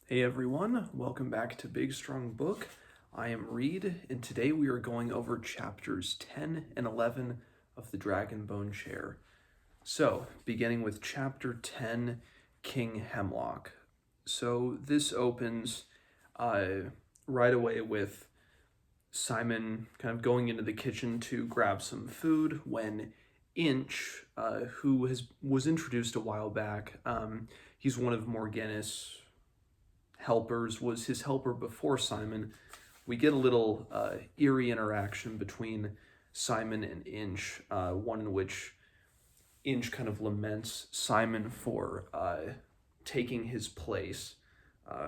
Hey everyone, welcome back to Big Strong Book. I am Reed, and today we are going over chapters 10 and 11 of the Dragonbone Chair. So, beginning with chapter 10, King Hemlock. So, this opens right away with Simon kind of going into the kitchen to grab some food when Inch, who was introduced a while back, he's one of Morgana's helpers, was his helper before Simon. We get a little eerie interaction between Simon and Inch, one in which Inch kind of laments Simon for taking his place,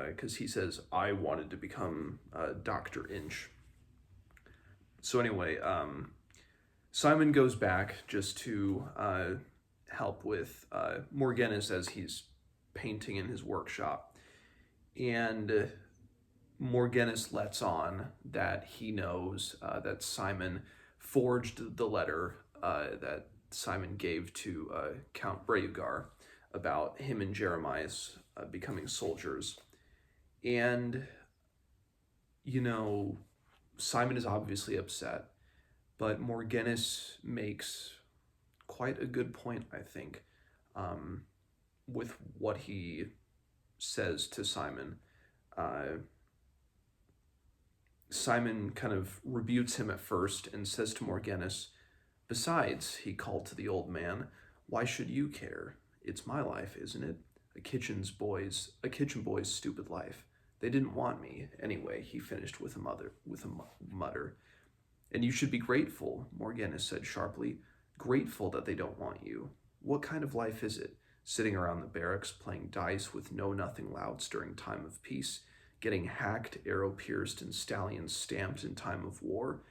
because he says, I wanted to become Dr. Inch. So anyway, Simon goes back just to help with Morganus as he's painting in his workshop. And Morganus lets on that he knows that Simon forged the letter that Simon gave to Count Bravegar about him and Jeremias becoming soldiers. And, Simon is obviously upset, but Morganus makes quite a good point, I think, with what he says to Simon. Simon kind of rebukes him at first and says to Morganus, besides, he called to the old man, why should you care? It's my life, isn't it? A kitchen boy's stupid life. They didn't want me. Anyway, he finished with a mutter. And you should be grateful, Morganus said sharply. Grateful that they don't want you. What kind of life is it? Sitting around the barracks playing dice with know-nothing louts during time of peace, getting hacked, arrow-pierced, and stallions stamped in time of war?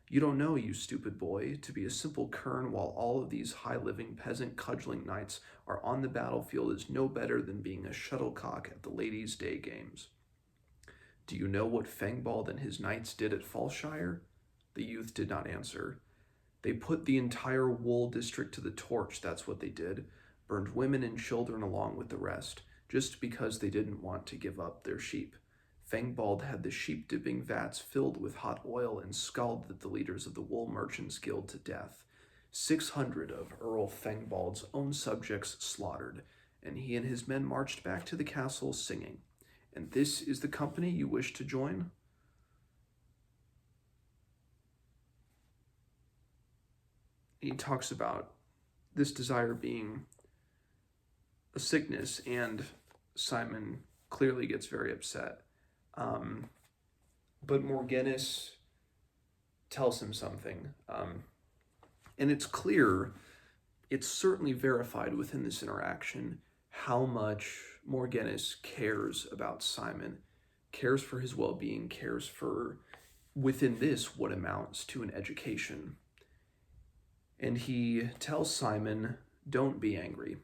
You don't know, you stupid boy, to be a simple kern while all of these high-living peasant cudgeling knights are on the battlefield is no better than being a shuttlecock at the ladies' day games. Do you know what Fangbald and his knights did at Fallshire? The youth did not answer. They put the entire wool district to the torch, that's what they did. Burned women and children along with the rest, just because they didn't want to give up their sheep. Fangbald had the sheep-dipping vats filled with hot oil and scalded the leaders of the Wool Merchants Guild to death. 600 of Earl Fangbald's own subjects slaughtered, and he and his men marched back to the castle singing. And this is the company you wish to join? He talks about this desire being a sickness, and Simon clearly gets very upset. But Morganus tells him something, and it's clear, it's certainly verified within this interaction, how much Morganus cares about Simon, cares for his well-being, cares for, within this, what amounts to an education. And he tells Simon, don't be angry.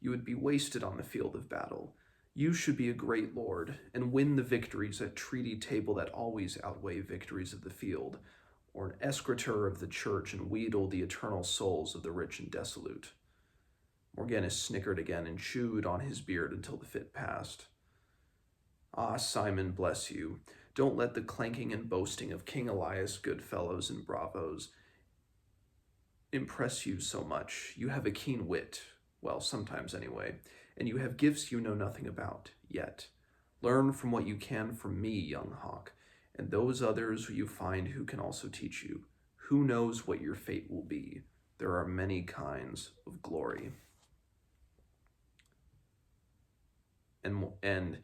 You would be wasted on the field of battle. You should be a great lord and win the victories at treaty table that always outweigh victories of the field, or an escritor of the church and wheedle the eternal souls of the rich and desolate. Morganus snickered again and chewed on his beard until the fit passed. Ah, Simon, bless you. Don't let the clanking and boasting of King Elias, good fellows and bravos, impress you so much. You have a keen wit, well, sometimes anyway, and you have gifts you know nothing about yet. Learn from what you can from me, young hawk, and those others you find who can also teach you. Who knows what your fate will be? There are many kinds of glory. And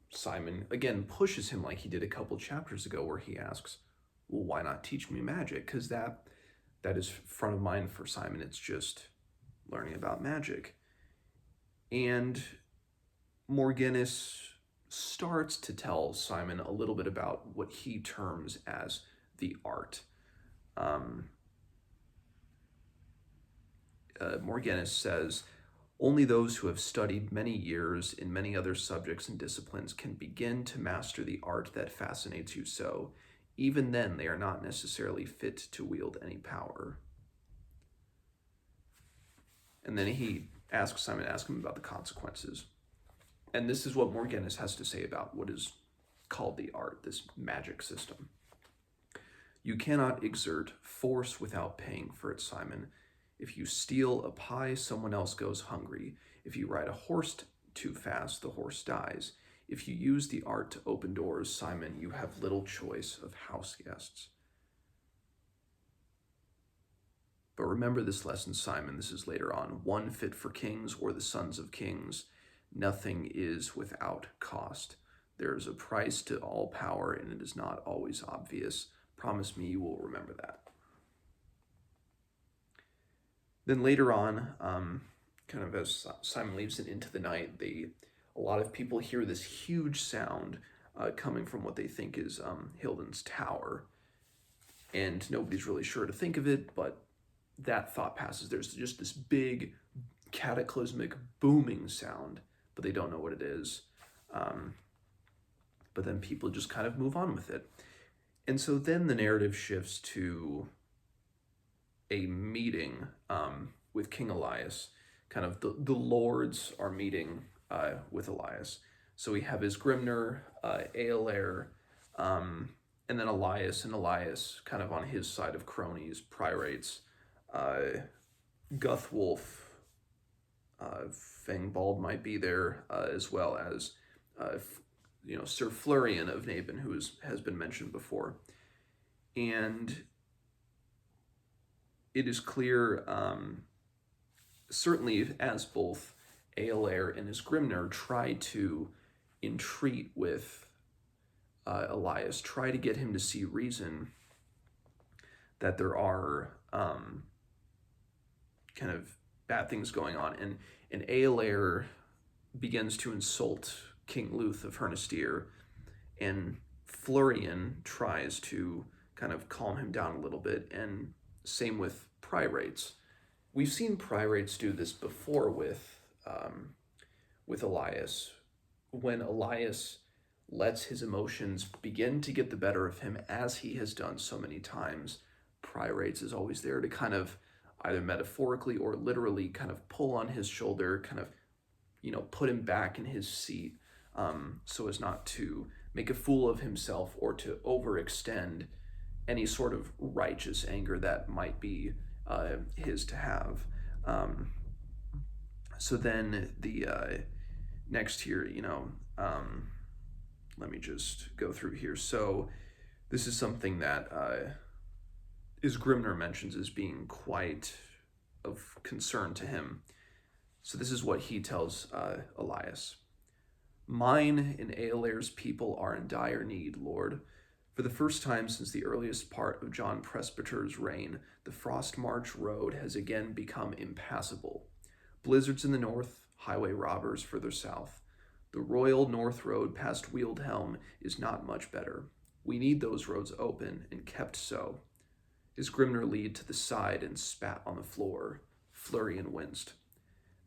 Simon again pushes him like he did a couple chapters ago, where he asks, well, why not teach me magic? Because that is front of mind for Simon. It's just learning about magic. And Morganus starts to tell Simon a little bit about what he terms as the art. Morganus says, only those who have studied many years in many other subjects and disciplines can begin to master the art that fascinates you so. Even then, they are not necessarily fit to wield any power. And then he asks Simon, ask him about the consequences. And this is what Morghenus has to say about what is called the art, this magic system. You cannot exert force without paying for it, Simon. If you steal a pie, someone else goes hungry. If you ride a horse too fast, the horse dies. If you use the art to open doors, Simon, you have little choice of house guests. But remember this lesson, Simon, this is later on. One fit for kings or the sons of kings. Nothing is without cost. There is a price to all power, and it is not always obvious. Promise me you will remember that. Then later on, kind of as Simon leaves it into the night, a lot of people hear this huge sound coming from what they think is Hilden's tower. And nobody's really sure to think of it, but that thought passes. There's just this big cataclysmic booming sound, but they don't know what it is. But then people just kind of move on with it. And so then the narrative shifts to a meeting with King Elias. Kind of the lords are meeting with Elias. So we have his Grimner, Aelair, and then Elias, and Elias kind of on his side of cronies, priorites, Guthwolf, Fangbald might be there, as well as Sir Florian of Naban, who has been mentioned before. And it is clear, certainly as both Aelair and his Grimner try to entreat with Elias, try to get him to see reason that there are kind of bad things going on. And Aelair begins to insult King Luth of Hernistir, and Florian tries to kind of calm him down a little bit, and same with priorites. We've seen priorites do this before with Elias. When Elias lets his emotions begin to get the better of him, as he has done so many times, priorites is always there to kind of either metaphorically or literally kind of pull on his shoulder, kind of, put him back in his seat, so as not to make a fool of himself or to overextend any sort of righteous anger that might be his to have. So then the next here, let me just go through here. So this is something that Grimner mentions as being quite of concern to him. So this is what he tells Elias. Mine and Aelair's people are in dire need, Lord. For the first time since the earliest part of John Presbyter's reign, the Frost March road has again become impassable. Blizzards in the north, highway robbers further south. The Royal North Road past Wieldhelm is not much better. We need those roads open and kept so. His Grimner lead to the side and spat on the floor. Florian winced.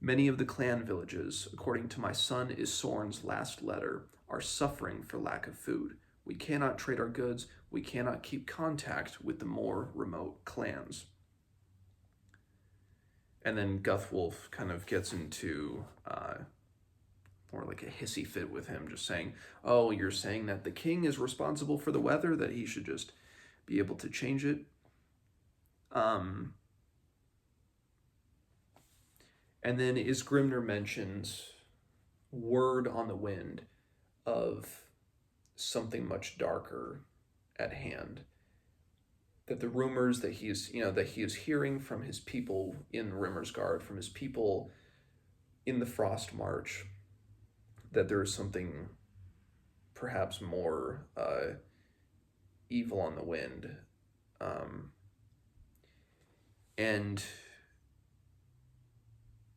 Many of the clan villages, according to my son Isorn's last letter, are suffering for lack of food. We cannot trade our goods. We cannot keep contact with the more remote clans. And then Guthwolf kind of gets into more like a hissy fit with him, just saying, oh, you're saying that the king is responsible for the weather, that he should just be able to change it. And then Isgrimner mentions word on the wind of something much darker at hand. That the rumors that he is hearing from his people in Rimmersgard, from his people in the Frost March, that there is something perhaps more evil on the wind. And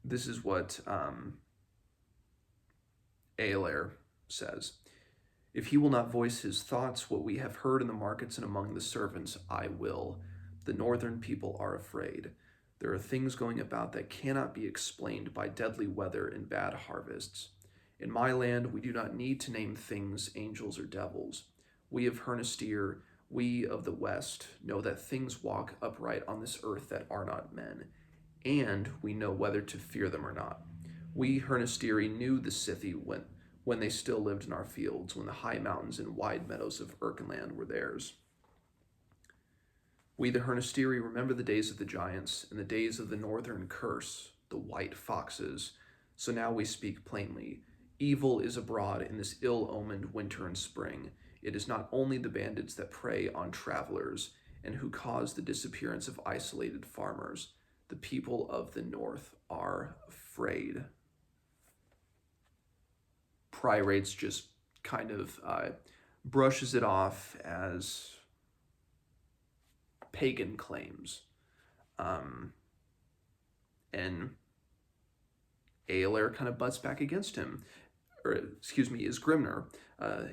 this is what Aelair says. If he will not voice his thoughts, what we have heard in the markets and among the servants, I will. The northern people are afraid. There are things going about that cannot be explained by deadly weather and bad harvests. In my land, we do not need to name things angels or devils. We of Hernistir, we of the West, know that things walk upright on this earth that are not men, and we know whether to fear them or not. We Hernistiri knew the Scythi when they still lived in our fields, when the high mountains and wide meadows of Erkenland were theirs. We, the Hernestiri, remember the days of the giants and the days of the northern curse, the white foxes. So now we speak plainly. Evil is abroad in this ill-omened winter and spring. It is not only the bandits that prey on travelers and who cause the disappearance of isolated farmers. The people of the north are afraid. Priorites just kind of brushes it off as pagan claims. And Eolair kind of butts back against him. Isgrimnur.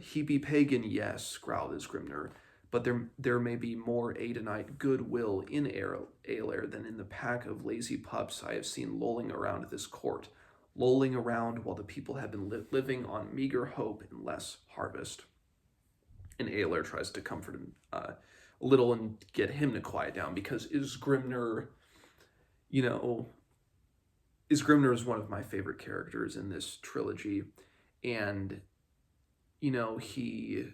He be pagan, yes, growled Isgrimnur, but there may be more Aedenite goodwill in Eolair than in the pack of lazy pups I have seen lolling around this court, lolling around while the people have been living on meager hope and less harvest. And Eolair tries to comfort him a little and get him to quiet down, because Isgrimnur, Isgrimnur is one of my favorite characters in this trilogy, and he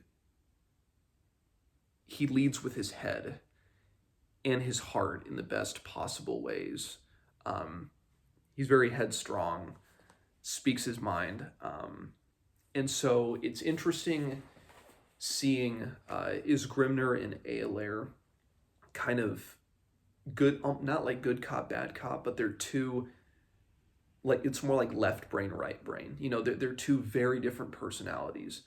leads with his head and his heart in the best possible ways. He's very headstrong, speaks his mind, and so it's interesting seeing Isgrimnur and Eolair kind of good, not like good cop, bad cop, but they're two, like, it's more like left brain, right brain. They're two very different personalities.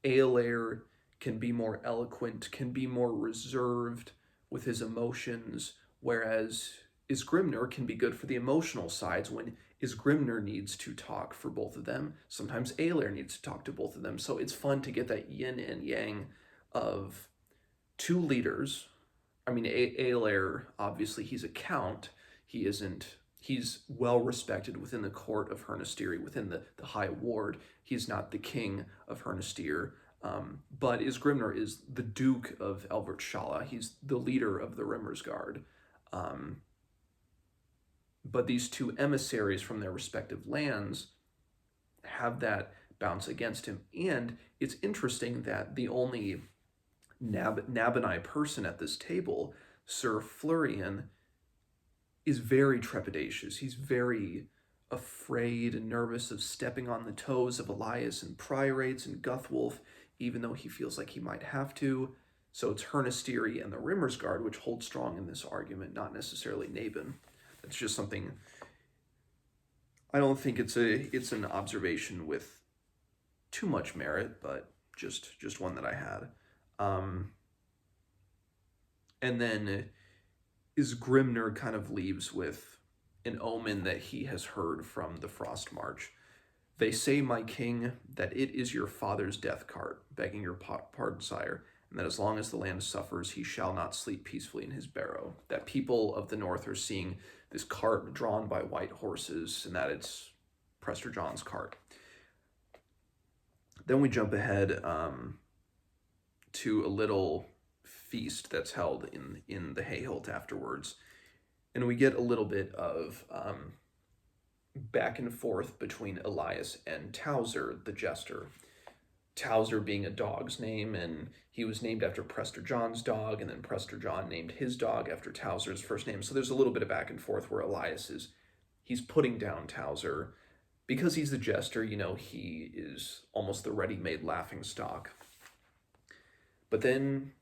Eolair can be more eloquent, can be more reserved with his emotions, whereas Isgrimnur can be good for the emotional sides when Isgrimnur needs to talk for both of them. Sometimes Eolair needs to talk to both of them. So it's fun to get that yin and yang of two leaders. I mean, Eolair, obviously, he's a count. He's well respected within the court of Hernestiri, within the High Ward. He's not the king of Hernestiri. But Isgrimnur is the Duke of Elvertshala. He's the leader of the Rimmersguard. But these two emissaries from their respective lands have that bounce against him. And it's interesting that the only Nabonai person at this table, Sir Florian, is very trepidatious. He's very afraid and nervous of stepping on the toes of Elias and Priorites and Guthwolf, even though he feels like he might have to. So it's Hernestiri and the Rimmersguard which hold strong in this argument, not necessarily Nabon. It's just something, I don't think it's an observation with too much merit, but just one that I had. And then Isgrimnur kind of leaves with an omen that he has heard from the Frost March. They say, my king, that it is your father's death cart, begging your pardon, sire, and that as long as the land suffers, he shall not sleep peacefully in his barrow. That people of the north are seeing this cart drawn by white horses, and that it's Prester John's cart. Then we jump ahead to a little feast that's held in the Hayhilt afterwards, and we get a little bit of back and forth between Elias and Towser, the jester. Towser being a dog's name, and he was named after Prester John's dog, and then Prester John named his dog after Towser's first name. So there's a little bit of back and forth where Elias he's putting down Towser. Because he's the jester, he is almost the ready-made laughingstock. But then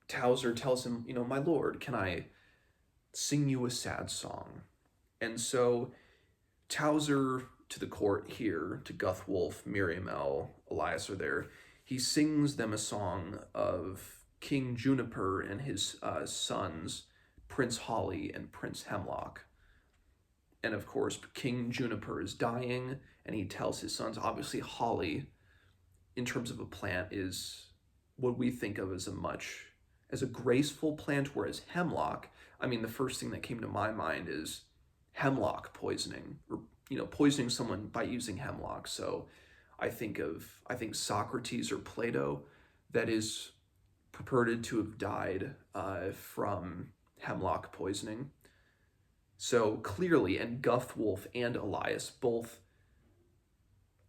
Towser tells him, my lord, can I sing you a sad song? And so Towser, to the court here, to Guthwolf, Miriamel, Elias are there, he sings them a song of King Juniper and his sons, Prince Holly and Prince Hemlock. And of course, King Juniper is dying, and he tells his sons, obviously Holly, in terms of a plant, is what we think of as a graceful plant, whereas Hemlock, the first thing that came to my mind is hemlock poisoning, or poisoning someone by using hemlock. So I think Socrates or Plato, that is purported to have died from hemlock poisoning. So clearly, and Guthwolf and Elias both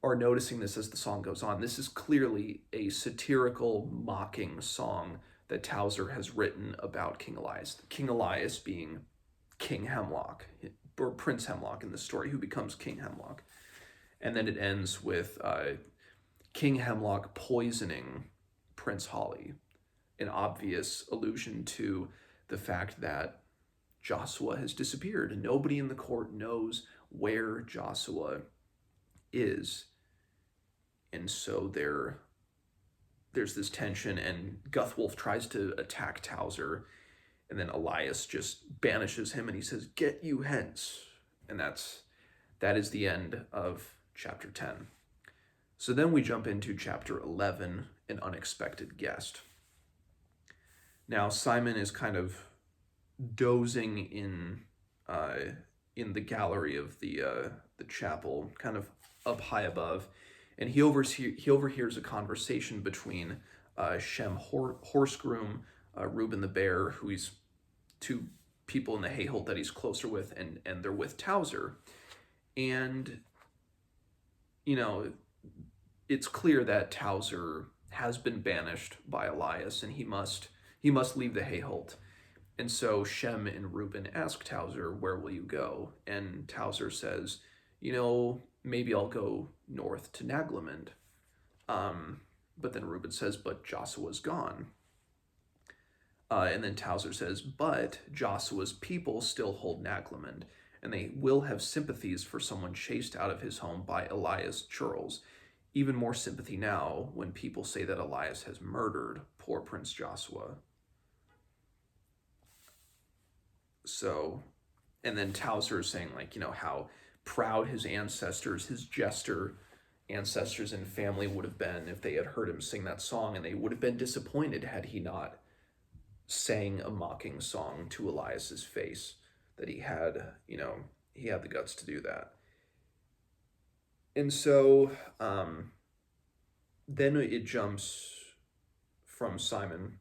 are noticing this as the song goes on. This is clearly a satirical, mocking song that Towser has written about King Elias. King Elias being King Hemlock, or Prince Hemlock in the story, who becomes King Hemlock. And then it ends with King Hemlock poisoning Prince Holly, an obvious allusion to the fact that Joshua has disappeared and nobody in the court knows where Joshua is. And so there's this tension, and Guthwolf tries to attack Towser, and then Elias just banishes him and he says, "Get you hence." And that is the end of chapter 10. So then we jump into chapter 11, An Unexpected Guest. Now Simon is kind of dozing in the gallery of the chapel, kind of up high above, and he overhears a conversation between Shem Horsegroom, Reuben the Bear, who he's two people in the Hayholt that he's closer with, and they're with Towser. And, you know, it's clear that Towser has been banished by Elias, and he must leave the Hayholt. And so Shem and Reuben ask Towser, "Where will you go?" And Towser says, "Maybe I'll go north to Naglamond." But then Reuben says, "But Joshua's gone." And then Towser says, "But Joshua's people still hold Naglamond, and they will have sympathies for someone chased out of his home by Elias Churls. Even more sympathy now when people say that Elias has murdered poor Prince Joshua." So, and then Towser is saying, how proud his ancestors, his jester ancestors and family would have been if they had heard him sing that song, and they would have been disappointed had he not sang a mocking song to Elias's face, that he had the guts to do that. And so then it jumps from Simon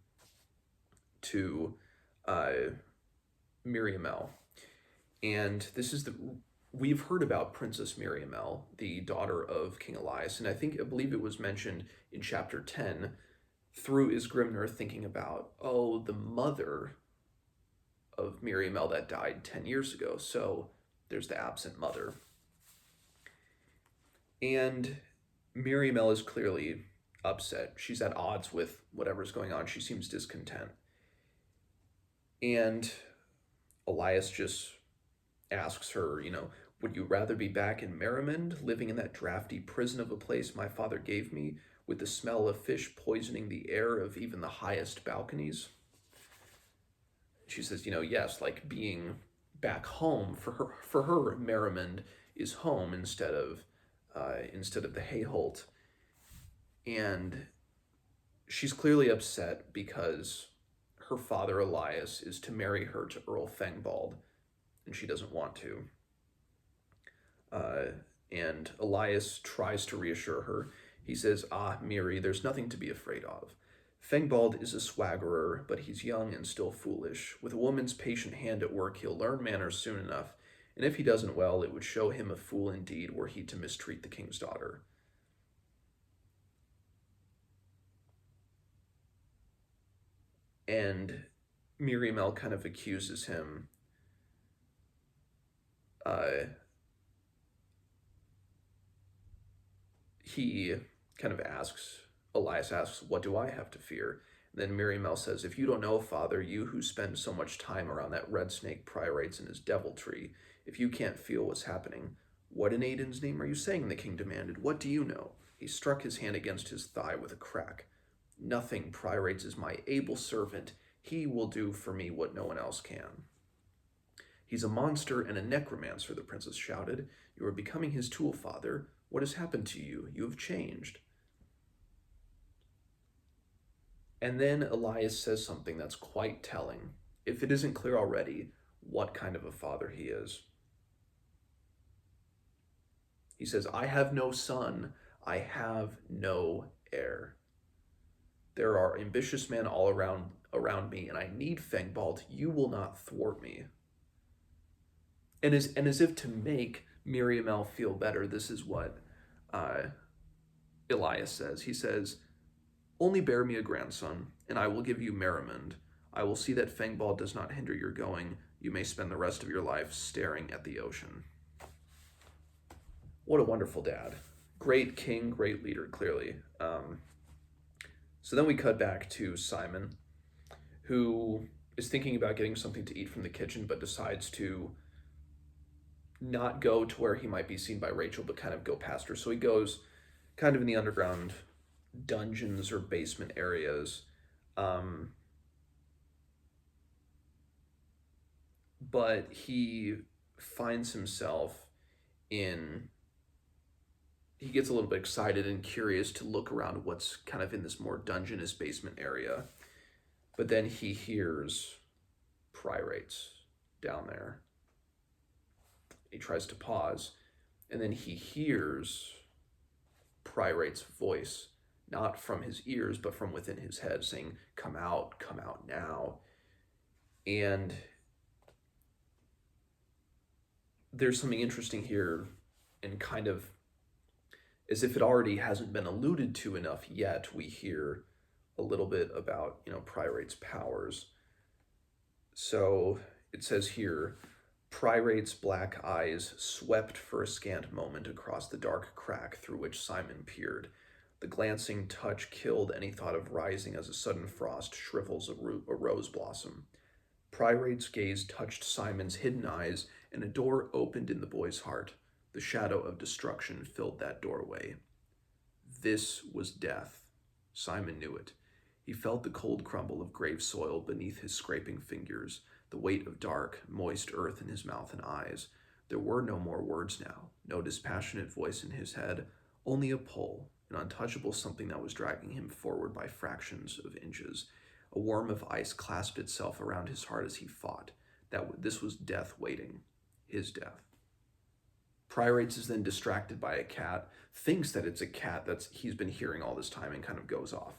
to Miriamel. And this is we've heard about Princess Miriamel, the daughter of King Elias, and I believe it was mentioned in chapter 10 through Isgrimnur thinking about, the mother of Miriamel that died 10 years ago. So there's the absent mother. And Miriamel is clearly upset. She's at odds with whatever's going on. She seems discontent. And Elias just asks her, "Would you rather be back in Merrimond, living in that drafty prison of a place my father gave me, with the smell of fish poisoning the air of even the highest balconies?" She says, yes, being back home for her, Merrimond is home instead of the Hayholt. And she's clearly upset because her father Elias is to marry her to Earl Fengbald, and she doesn't want to. And Elias tries to reassure her. He says, "Miri, there's nothing to be afraid of. Fengbald is a swaggerer, but he's young and still foolish. With a woman's patient hand at work, he'll learn manners soon enough, and if he doesn't well, it would show him a fool indeed were he to mistreat the king's daughter." And Miriamel kind of accuses him. He kind of Elias asks, "What do I have to fear?" And then Miriamel says, "If you don't know, Father, you who spend so much time around that red snake Priorites and his deviltry, if you can't feel what's happening, what in Aiden's name are you saying?" the king demanded. "What do you know?" He struck his hand against his thigh with a crack. "Nothing. Priorites is my able servant. He will do for me what no one else can." "He's a monster and a necromancer," the princess shouted. "You are becoming his tool, Father. What has happened to you? You have changed." And then Elias says something that's quite telling, if it isn't clear already, what kind of a father he is. He says, "I have no son. I have no heir. There are ambitious men all around me, and I need Fengbald. You will not thwart me." And as if to make Miriamel feel better, this is what Elias says. He says, "Only bear me a grandson, and I will give you Merrimond. I will see that Fangball does not hinder your going. You may spend the rest of your life staring at the ocean." What a wonderful dad. Great king, great leader, clearly. So then we cut back to Simon, who is thinking about getting something to eat from the kitchen, but decides to not go to where he might be seen by Rachel, but kind of go past her. So he goes kind of in the underground dungeons or basement areas. But he finds himself he gets a little bit excited and curious to look around what's kind of in this more dungeonous basement area. But then he hears pirates down there. He tries to pause, and then he hears Pryrate's voice, not from his ears, but from within his head, saying, come out now." And there's something interesting here, and kind of as if it already hasn't been alluded to enough yet, we hear a little bit about, Pryrate's powers. So it says here, Pryrate's black eyes swept for a scant moment across the dark crack through which Simon peered. The glancing touch killed any thought of rising as a sudden frost shrivels a rose blossom. Pryrate's gaze touched Simon's hidden eyes, and a door opened in the boy's heart. The shadow of destruction filled that doorway. This was death. Simon knew it. He felt the cold crumble of grave soil beneath his scraping fingers, the weight of dark, moist earth in his mouth and eyes. There were no more words now, no dispassionate voice in his head, only a pull, an untouchable something that was dragging him forward by fractions of inches. A worm of ice clasped itself around his heart as he fought. This was death waiting, his death. Pryrates is then distracted by a cat, thinks that it's a cat that he's been hearing all this time, and kind of goes off.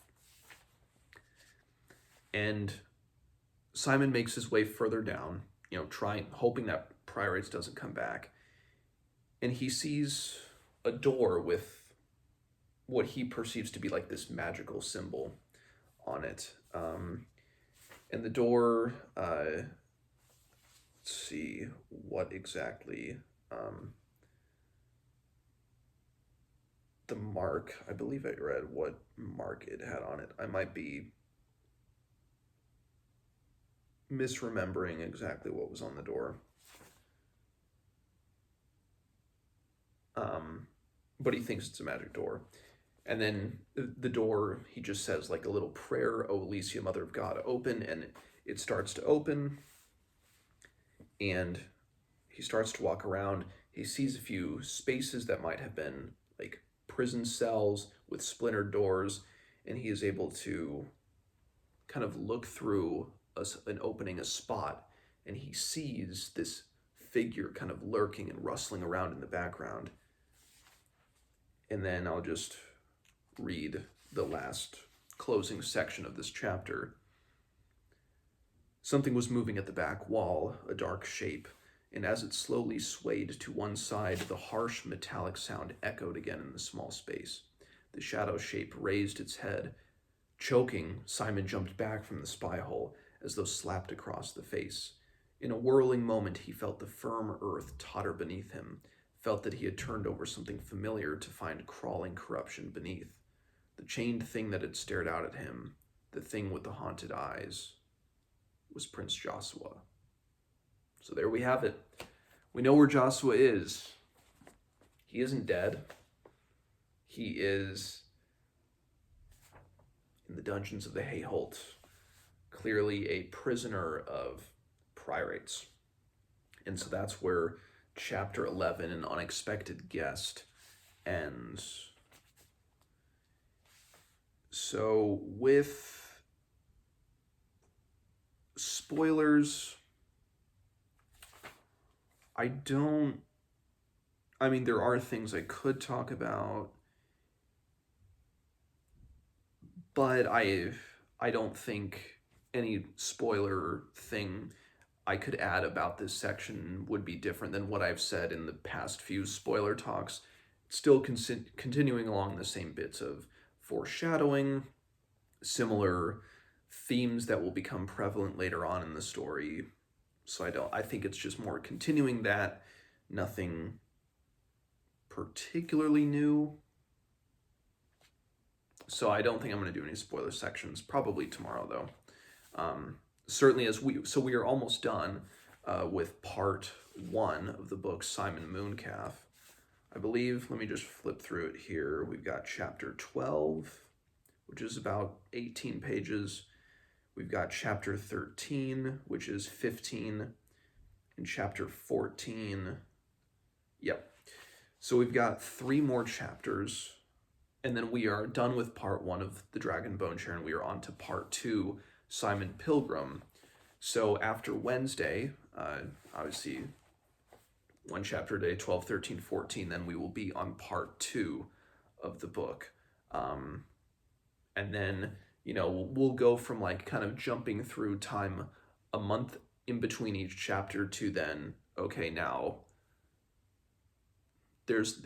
And Simon makes his way further down, hoping that Pryrates doesn't come back. And he sees a door with what he perceives to be like this magical symbol on it. And the door, let's see what exactly, the mark, I believe I read what mark it had on it. I might be misremembering exactly what was on the door. But he thinks it's a magic door. And then the door, he just says like a little prayer, "O Alicia, Mother of God, open," and it starts to open. And he starts to walk around. He sees a few spaces that might have been like prison cells with splintered doors, and he is able to kind of look through an opening, a spot, and he sees this figure kind of lurking and rustling around in the background. And then I'll just read the last closing section of this chapter. Something was moving at the back wall, a dark shape, and as it slowly swayed to one side, the harsh metallic sound echoed again in the small space. The shadow shape raised its head. Choking, Simon jumped back from the spy hole, as though slapped across the face. In a whirling moment, he felt the firm earth totter beneath him, felt that he had turned over something familiar to find crawling corruption beneath. The chained thing that had stared out at him, the thing with the haunted eyes, was Prince Joshua. So there we have it. We know where Joshua is. He isn't dead. He is in the dungeons of the Hayholt, clearly a prisoner of Pryrates. And so that's where chapter 11, An Unexpected Guest, ends. So with spoilers, there are things I could talk about, but I don't think any spoiler thing I could add about this section would be different than what I've said in the past few spoiler talks. still continuing along the same bits of foreshadowing, similar themes that will become prevalent later on in the story. So I think it's just more continuing that, nothing particularly new. So I don't think I'm going to do any spoiler sections, probably tomorrow though. Certainly we are almost done with part 1 of the book, Simon Mooncalf. I believe, let me just flip through it here. We've got chapter 12, which is about 18 pages. We've got chapter 13, which is 15, and chapter 14. Yep. So we've got 3 more chapters, and then we are done with part 1 of the Dragonbone Chair, and we are on to part 2, Simon Pilgrim. So after Wednesday, obviously 1 chapter a day, 12, 13, 14, then we will be on part 2 of the book. And then, we'll go from like kind of jumping through time a month in between each chapter to then, okay, now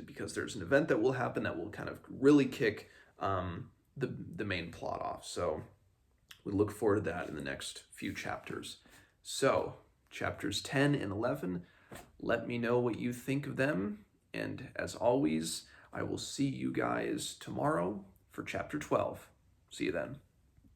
because there's an event that will happen that will kind of really kick the main plot off. So we look forward to that in the next few chapters. So chapters 10 and 11, let me know what you think of them. And as always, I will see you guys tomorrow for chapter 12. See you then.